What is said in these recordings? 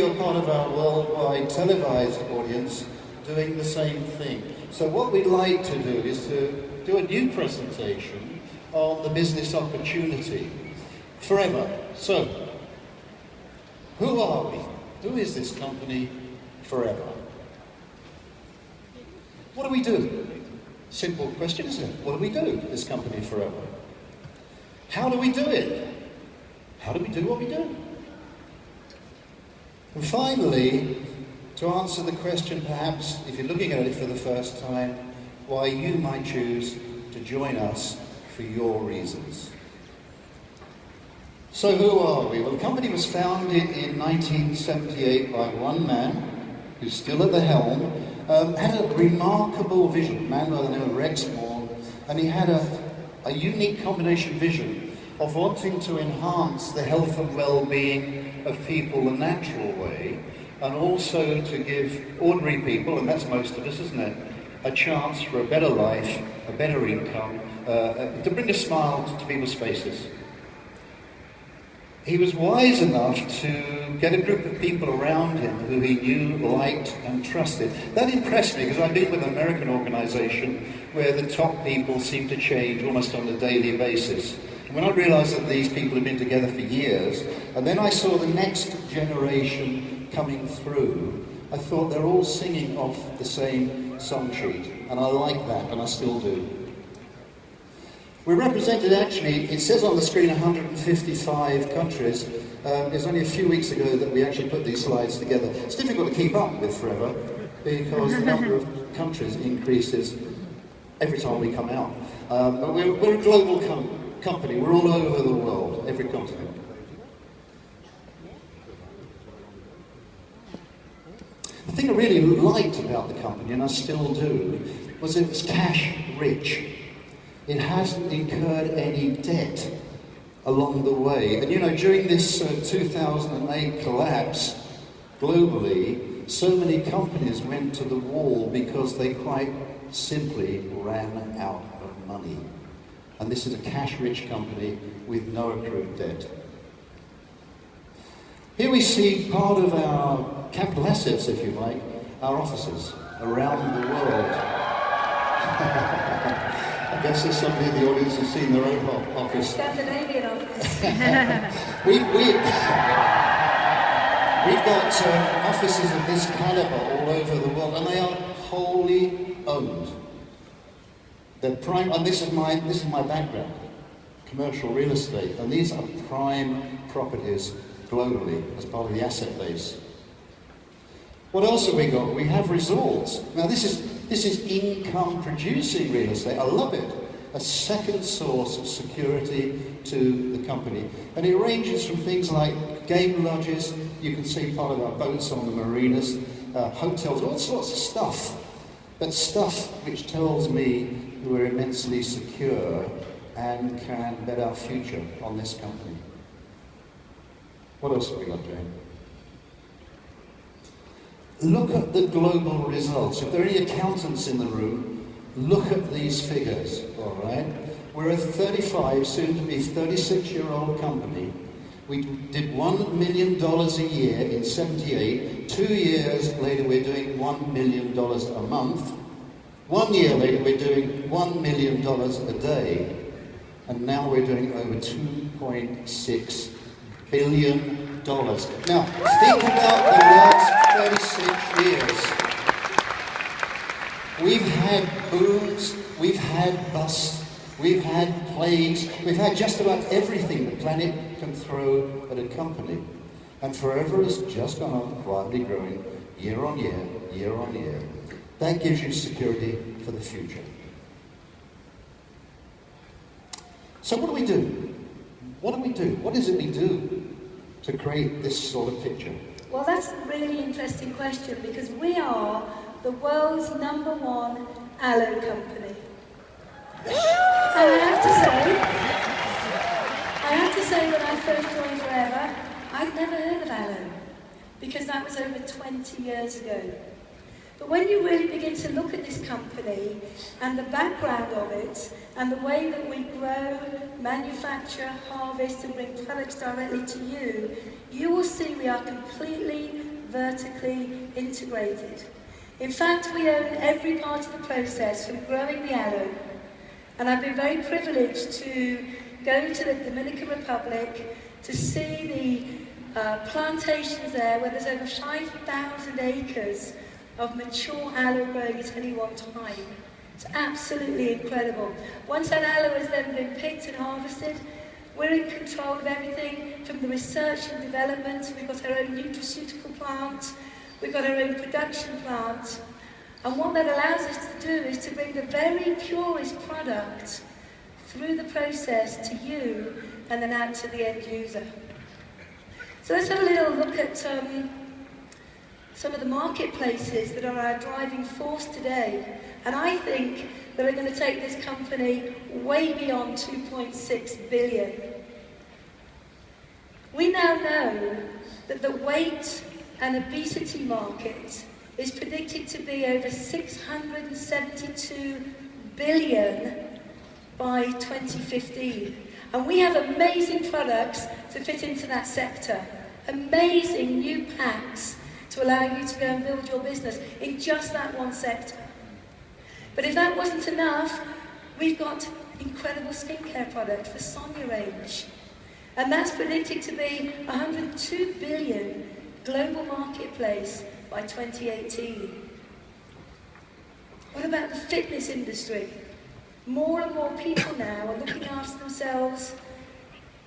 you're part of our worldwide televised audience doing the same thing. So what we'd like to do is to do a new presentation on the business opportunity. Forever. So, who are we? Who is this company, Forever? What do we do? Simple question, isn't it? What do we do, this company, Forever? How do we do it? How do we do what we do? And finally, to answer the question, perhaps, if you're looking at it for the first time, why you might choose to join us for your reasons. So who are we? Well, the company was founded in 1978 by one man, who's still at the helm, had a remarkable vision, a man by the name of Rex Moore, and he had a unique combination vision of wanting to enhance the health and well-being of people the natural way, and also to give ordinary people, and that's most of us, isn't it, a chance for a better life, a better income, to bring a smile to people's faces. He was wise enough to get a group of people around him who he knew, liked and trusted. That impressed me, because I've been with an American organisation where the top people seem to change almost on a daily basis. And when I realised that these people had been together for years, and then I saw the next generation coming through, I thought they're all singing off the same song sheet, and I like that, and I still do. We're represented, actually, it says on the screen 155 countries. It's only a few weeks ago that we actually put these slides together. It's difficult to keep up with Forever because the number of countries increases every time we come out. But we're a global company. We're all over the world, every continent. The thing I really liked about the company, and I still do, was it was cash rich. It hasn't incurred any debt along the way. And you know, during this 2008 collapse, globally, so many companies went to the wall because they quite simply ran out of money. And this is a cash-rich company with no accrued debt. Here we see part of our capital assets, if you like, our offices around the world. I guess there's somebody in the audience who's seen their own office. Scandinavian office. We've got offices of this caliber all over the world, and they are wholly owned. They're prime, and this is my background, commercial real estate, and these are prime properties globally as part of the asset base. What else have we got? We have resorts. Now this is income-producing real estate. I love it. A second source of security to the company. And it ranges from things like game lodges, you can see part of our boats on the marinas, hotels, all sorts of stuff. But stuff which tells me we're immensely secure and can bet our future on this company. What else have we got, Jane? Look at the global results. If there are any accountants in the room, look at these figures, all right? We're a 35, soon to be 36-year-old company. We did $1 million a year in '78. 2 years later, we're doing $1 million a month. 1 year later, we're doing $1 million a day. And now we're doing over $2.6 billion. Now, think about the last 36 years. We've had booms, we've had busts, we've had plagues, we've had just about everything the planet can throw at a company. And Forever has just gone on quietly growing year on year, year on year. That gives you security for the future. So what do we do? What do we do? What is it we do to create this sort of picture? Well, that's a really interesting question, because we are the world's #1 aloe company. And I have to say when I first joined Forever, I'd never heard of aloe, because that was over 20 years ago. But when you really begin to look at this company and the background of it and the way that we grow, manufacture, harvest and bring products directly to you, you will see we are completely vertically integrated. In fact, we own every part of the process from growing the aloe. And I've been very privileged to go to the Dominican Republic to see the plantations there where there's over 5,000 acres of mature aloe growing at any one time. It's absolutely incredible. Once that aloe has then been picked and harvested, we're in control of everything from the research and development. We've got our own nutraceutical plant, we've got our own production plant, and what that allows us to do is to bring the very purest product through the process to you and then out to the end user. So let's have a little look at some of the marketplaces that are our driving force today, and I think that are going to take this company way beyond 2.6 billion. We now know that the weight and obesity market is predicted to be over 672 billion by 2015. And we have amazing products to fit into that sector. Amazing new packs to allow you to go and build your business in just that one sector. But if that wasn't enough, we've got incredible skincare products, the Sonia range. And that's predicted to be 102 billion global marketplace by 2018. What about the fitness industry? More and more people now are looking after themselves,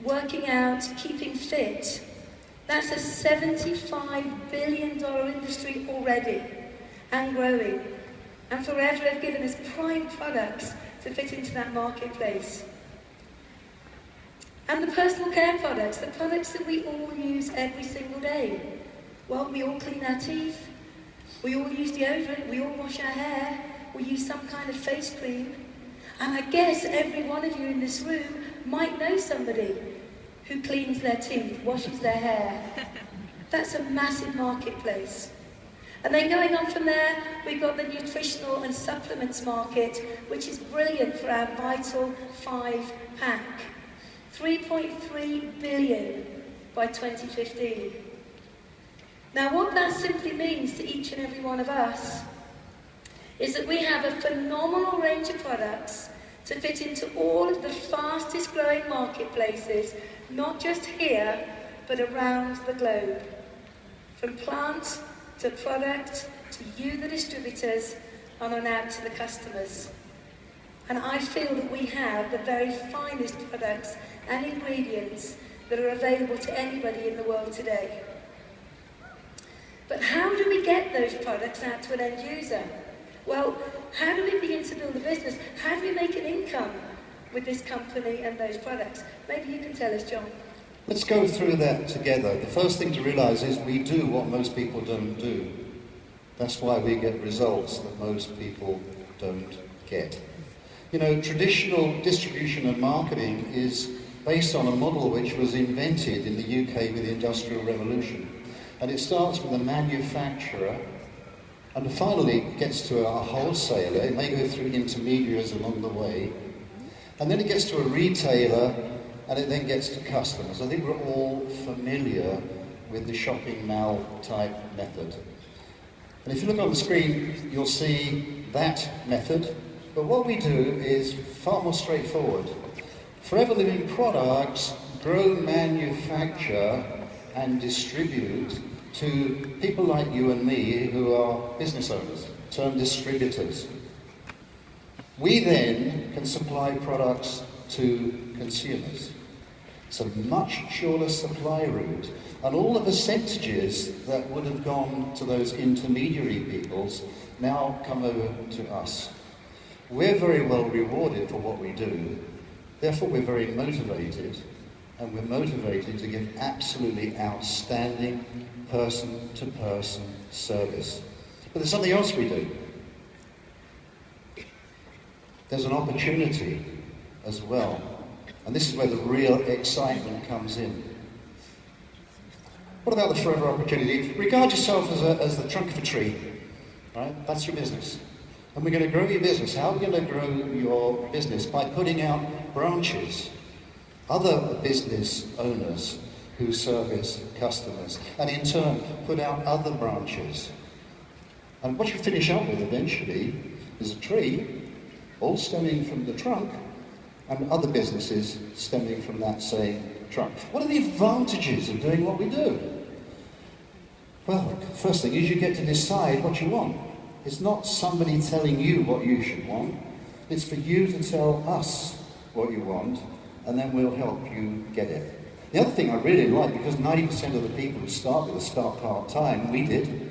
working out, keeping fit. That's a $75 billion industry already, and growing. And Forever have given us prime products to fit into that marketplace. And the personal care products, the products that we all use every single day. Well, we all clean our teeth, we all use deodorant, we all wash our hair, we use some kind of face cream. And I guess every one of you in this room might know somebody who cleans their teeth, washes their hair. That's a massive marketplace. And then going on from there, we've got the nutritional and supplements market, which is brilliant for our Vital 5 pack. 3.3 billion by 2015. Now what that simply means to each and every one of us is that we have a phenomenal range of products to fit into all of the fastest growing marketplaces, not just here, but around the globe. From plant to product, to you the distributors, and on out to the customers. And I feel that we have the very finest products and ingredients that are available to anybody in the world today. But how do we get those products out to an end user? Well, how do we begin to build a business? How do we make an income with this company and those products? Maybe you can tell us, John. Let's go through that together. The first thing to realise is we do what most people don't do. That's why we get results that most people don't get. You know, traditional distribution and marketing is based on a model which was invented in the UK with the Industrial Revolution. And it starts with a manufacturer, and finally gets to a wholesaler. It may go through intermediaries along the way, and then it gets to a retailer, and it then gets to customers. I think we're all familiar with the shopping mall type method. And if you look on the screen, you'll see that method. But what we do is far more straightforward. Forever Living products grow, manufacture, and distribute to people like you and me who are business owners, turned distributors. We then can supply products to consumers. It's a much shorter supply route, and all the percentages that would have gone to those intermediary peoples now come over to us. We're very well rewarded for what we do, therefore we're very motivated, and we're motivated to give absolutely outstanding person-to-person service. But there's something else we do. There's an opportunity as well, and this is where the real excitement comes in. What about the forever opportunity? Regard yourself as the trunk of a tree, right? That's your business. And we're going to grow your business. How are we going to grow your business? By putting out branches. Other business owners who service customers, and in turn put out other branches. And what you finish up with eventually is a tree, all stemming from the trunk, and other businesses stemming from that same trunk. What are the advantages of doing what we do? Well, first thing is you get to decide what you want. It's not somebody telling you what you should want. It's for you to tell us what you want, and then we'll help you get it. The other thing I really like, because 90% of the people who start with us start part-time, we did,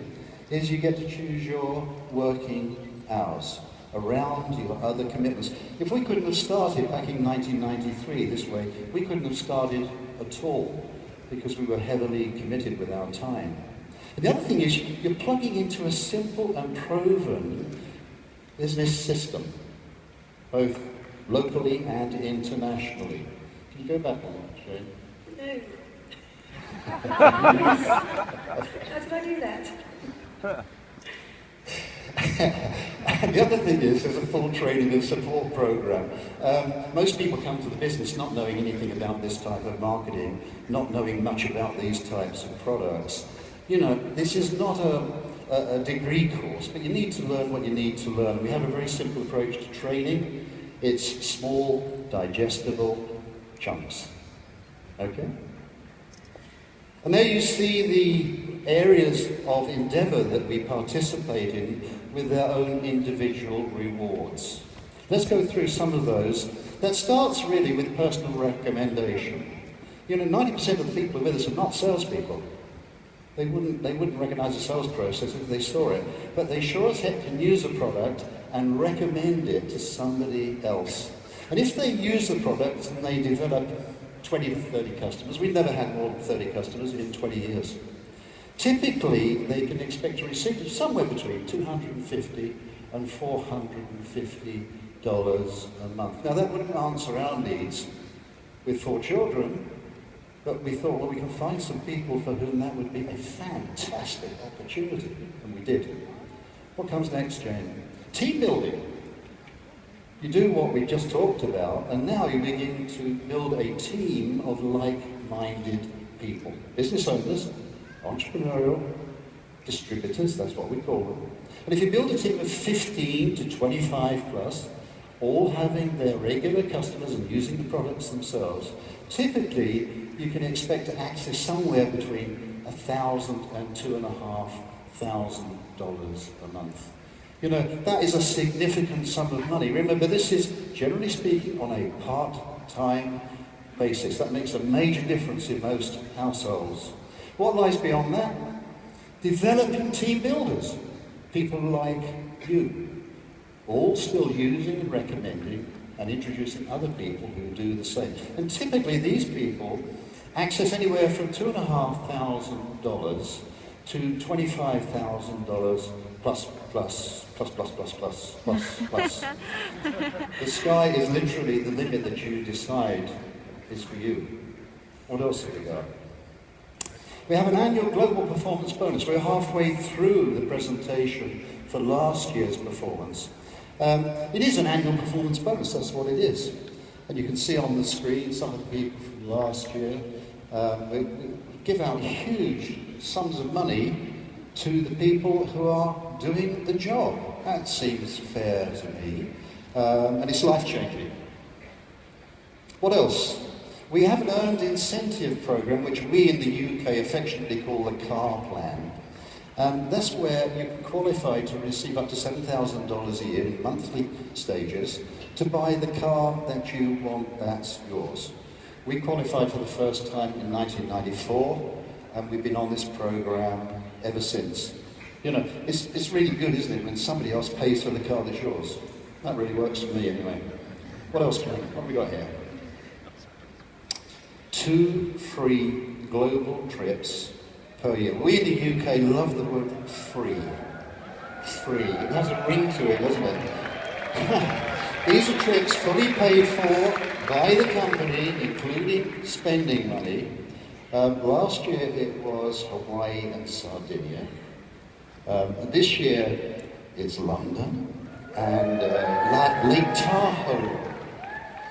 is you get to choose your working hours around your other commitments. If we couldn't have started back in 1993 this way, we couldn't have started at all, because we were heavily committed with our time. And the other thing is, you're plugging into a simple and proven business system, both locally and internationally. Can you go back on that, Shane? No. How did I do that? And the other thing is, there's a full training and support program. Most people come to the business not knowing anything about this type of marketing, not knowing much about these types of products. You know, this is not a degree course, but you need to learn what you need to learn. We have a very simple approach to training. It's small, digestible chunks. Okay? And there you see the areas of endeavour that we participate in with their own individual rewards. Let's go through some of those. That starts really with personal recommendation. You know, 90% of the people who are with us are not salespeople. They wouldn't recognise the sales process if they saw it, but they sure as heck can use a product and recommend it to somebody else. And if they use the product and they develop 20 to 30 customers, we've never had more than 30 customers in 20 years. Typically, they can expect to receive somewhere between $250 and $450 a month. Now, that wouldn't answer our needs with 4 children, but we thought, well, we can find some people for whom that would be a fantastic opportunity, and we did. What comes next, Jane? Team building. You do what we just talked about, and now you begin to build a team of like-minded people. Business owners, entrepreneurial, distributors, that's what we call them. And if you build a team of 15 to 25 plus, all having their regular customers and using the products themselves, typically you can expect to access somewhere between $1,000 and $2,500 a month. You know, that is a significant sum of money. Remember, this is, generally speaking, on a part-time basis. That makes a major difference in most households. What lies beyond that? Developing team builders. People like you. All still using and recommending and introducing other people who do the same. And typically these people access anywhere from $2,500 to $25,000 plus. The sky is literally the limit that you decide is for you. What else have we got? We have an annual global performance bonus. We're halfway through the presentation for last year's performance. It is an annual performance bonus, that's what it is. And you can see on the screen some of the people from last year. We give out huge sums of money to the people who are doing the job. That seems fair to me. And it's life-changing. What else? We have an earned incentive program, which we in the UK affectionately call the car plan. That's where you can qualify to receive up to $7,000 a year in monthly stages to buy the car that you want, that's yours. We qualified for the first time in 1994, and we've been on this program ever since. You know, it's really good, isn't it, when somebody else pays for the car that's yours? That really works for me anyway. What else, Karen? What have we got here? 2 free global trips per year. We in the UK love the word free. Free. It has a ring to it, doesn't it? These are trips fully paid for by the company, including spending money. Last year it was Hawaii and Sardinia. This year it's London and Lake Tahoe.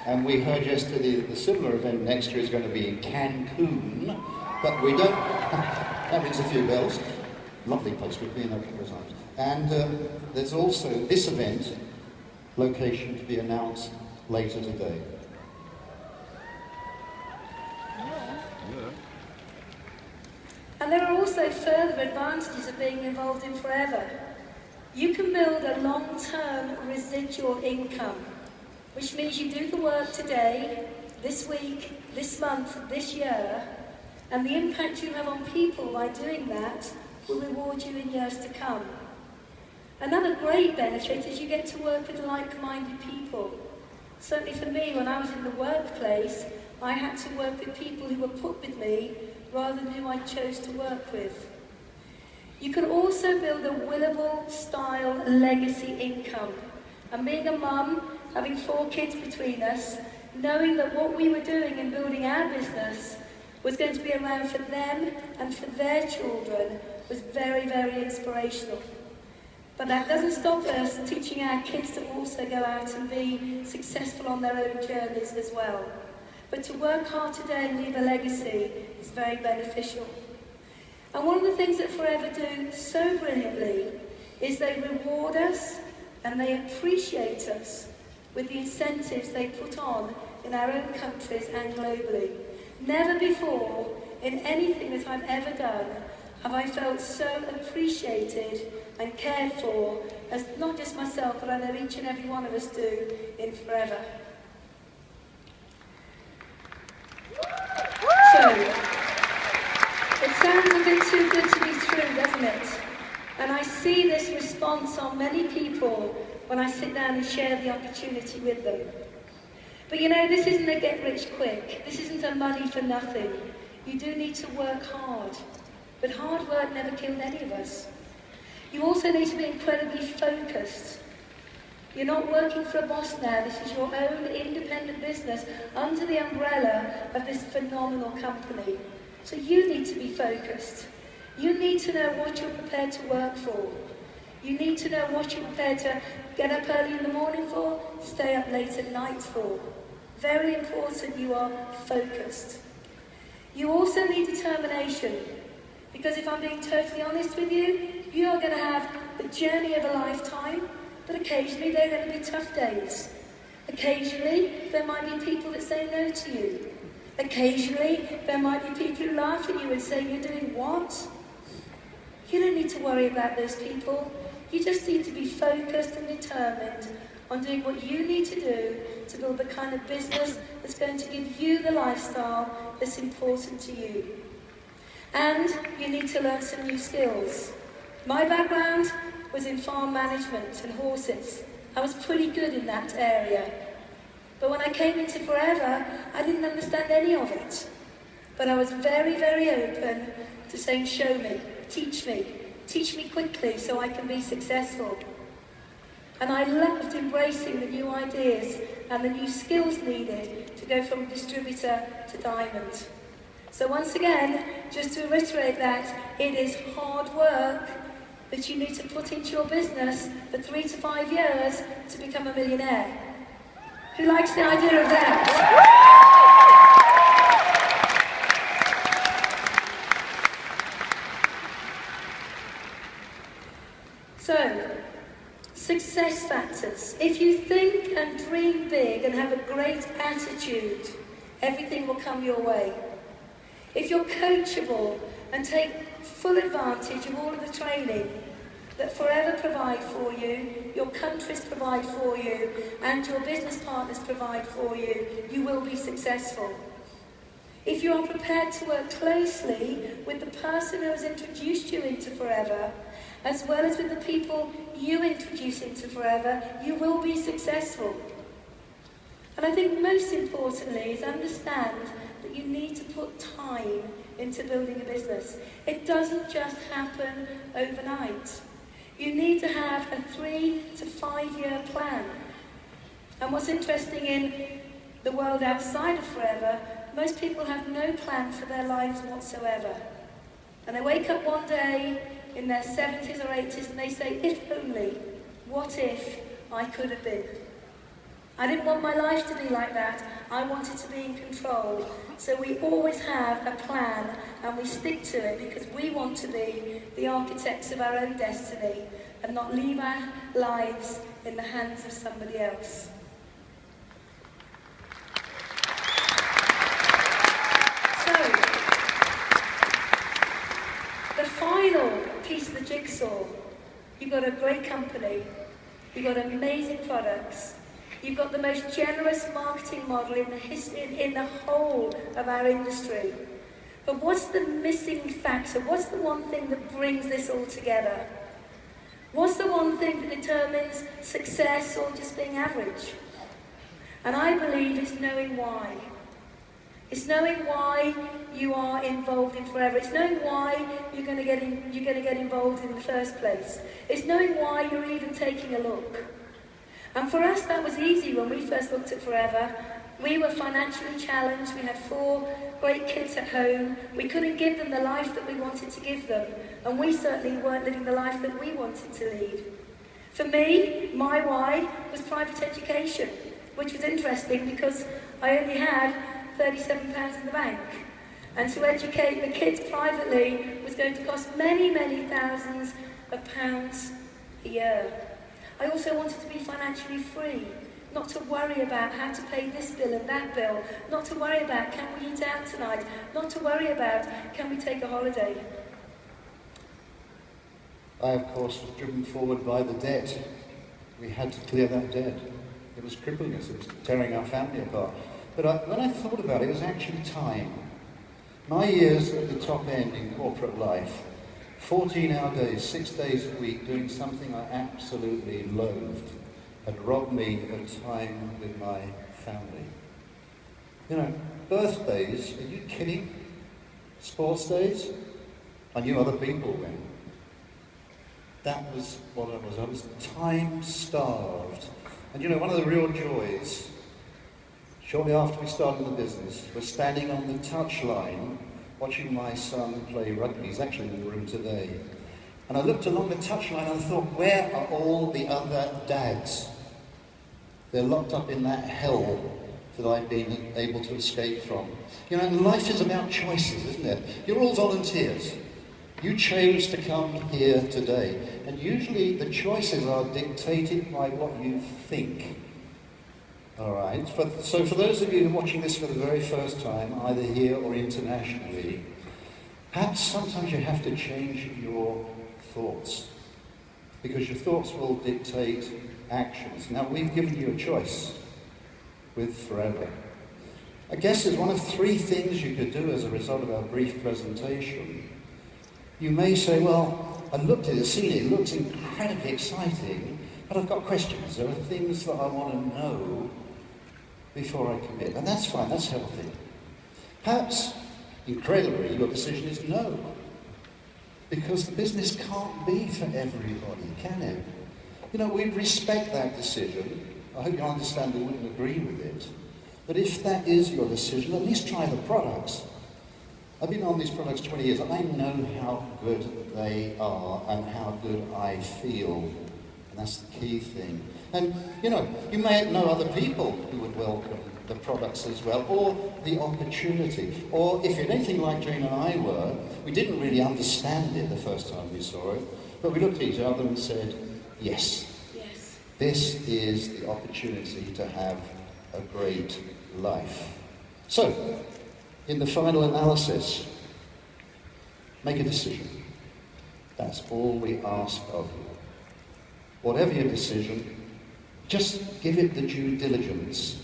And we heard yesterday that the similar event next year is going to be in Cancun, But we don't. That rings a few bells. Lovely place, we've been there a couple of times. And there's also this event, location to be announced later today. And there are also further advantages of being involved in Forever. You can build a long-term residual income, which means you do the work today, this week, this month, this year, and the impact you have on people by doing that will reward you in years to come. Another great benefit is you get to work with like-minded people. Certainly for me, when I was in the workplace, I had to work with people who were put with me rather than who I chose to work with. You can also build a willable-style legacy income. And being a mum, having 4 kids between us, knowing that what we were doing in building our business was going to be around for them and for their children was very, very inspirational. But that doesn't stop us teaching our kids to also go out and be successful on their own journeys as well. But to work hard today and leave a legacy is very beneficial. And one of the things that Forever do so brilliantly is they reward us and they appreciate us with the incentives they put on in our own countries and globally. Never before, in anything that I've ever done, have I felt so appreciated and cared for as not just myself, but I know each and every one of us do in Forever. So, it sounds a bit too good to be true, doesn't it? And I see this response on many people when I sit down and share the opportunity with them. But you know, this isn't a get rich quick. This isn't a money for nothing. You do need to work hard. But hard work never killed any of us. You also need to be incredibly focused. You're not working for a boss now. This is your own independent business under the umbrella of this phenomenal company. So you need to be focused. You need to know what you're prepared to work for. You need to know what you're prepared to get up early in the morning for, stay up late at night for. Very important you are focused. You also need determination. Because if I'm being totally honest with you, you are going to have the journey of a lifetime, but occasionally there are going to be tough days. Occasionally there might be people that say no to you. Occasionally there might be people who laugh at you and say, "You're doing what?" You don't need to worry about those people. You just need to be focused and determined on doing what you need to do to build the kind of business that's going to give you the lifestyle that's important to you. And you need to learn some new skills. My background was in farm management and horses. I was pretty good in that area. But when I came into Forever, I didn't understand any of it. But I was very, very open to saying, show me, teach me quickly so I can be successful. And I loved embracing the new ideas and the new skills needed to go from distributor to diamond. So once again, just to reiterate that, it is hard work that you need to put into your business for 3 to 5 years to become a millionaire. Who likes the idea of that? So, success factors. If you think and dream big and have a great attitude, everything will come your way. If you're coachable and take full advantage of all of the training that Forever provide for you, your countries provide for you, and your business partners provide for you, you will be successful. If you are prepared to work closely with the person who has introduced you into Forever, as well as with the people you introduce into Forever, you will be successful. And I think most importantly is understand that you need to put time into building a business. It doesn't just happen overnight. You need to have a 3 to 5 year plan. And what's interesting in the world outside of Forever, most people have no plan for their lives whatsoever. And they wake up one day in their 70s or 80s and they say, if only, what if I could have been? I didn't want my life to be like that. I wanted to be in control. So we always have a plan and we stick to it because we want to be the architects of our own destiny and not leave our lives in the hands of somebody else. So, the final piece of the jigsaw, you've got a great company, you've got amazing products, you've got the most generous marketing model in the whole of our industry. But what's the missing factor? What's the one thing that brings this all together? What's the one thing that determines success or just being average? And I believe it's knowing why. It's knowing why you are involved in Forever. It's knowing why you're going to get involved in the first place. It's knowing why you're even taking a look. And for us, that was easy when we first looked at Forever. We were financially challenged. We had 4 great kids at home. We couldn't give them the life that we wanted to give them. And we certainly weren't living the life that we wanted to lead. For me, my why was private education, which was interesting because I only had £37 in the bank. And to educate the kids privately was going to cost many, many thousands of pounds a year. I also wanted to be financially free, not to worry about how to pay this bill and that bill, not to worry about can we eat out tonight, not to worry about can we take a holiday. I, of course, was driven forward by the debt. We had to clear that debt. It was crippling us, it was tearing our family apart. But when I thought about it, it was actually time. My years at the top end in corporate life, 14-hour days, 6 days a week, doing something I absolutely loathed, had robbed me of time with my family. You know, birthdays, are you kidding? Sports days? I knew other people then. That was what I was. I was time-starved. And you know, one of the real joys, shortly after we started the business, was standing on the touchline watching my son play rugby. He's actually in the room today. And I looked along the touchline and I thought, where are all the other dads? They're locked up in that hell that I've been able to escape from. You know, and life is about choices, isn't it? You're all volunteers. You chose to come here today. And usually the choices are dictated by what you think. All right, so for those of you watching this for the very first time, either here or internationally, perhaps sometimes you have to change your thoughts, because your thoughts will dictate actions. Now, we've given you a choice with Forever. I guess there's one of 3 things you could do as a result of our brief presentation. You may say, well, I looked at it, seen it, it looks incredibly exciting, but I've got questions. There are things that I want to know before I commit. And that's fine, that's healthy. Perhaps, incredibly, your decision is no. Because the business can't be for everybody, can it? You know, we respect that decision. I hope you understand we wouldn't agree with it. But if that is your decision, at least try the products. I've been on these products 20 years, and I know how good they are and how good I feel. And that's the key thing. And, you know, you may know other people who would welcome the products as well, or the opportunity. Or if you're anything like Jane and I were, we didn't really understand it the first time we saw it, but we looked at each other and said, yes. Yes. This is the opportunity to have a great life. So, in the final analysis, make a decision. That's all we ask of you. Whatever your decision, just give it the due diligence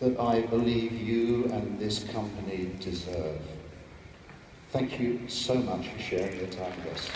that I believe you and this company deserve. Thank you so much for sharing your time with us.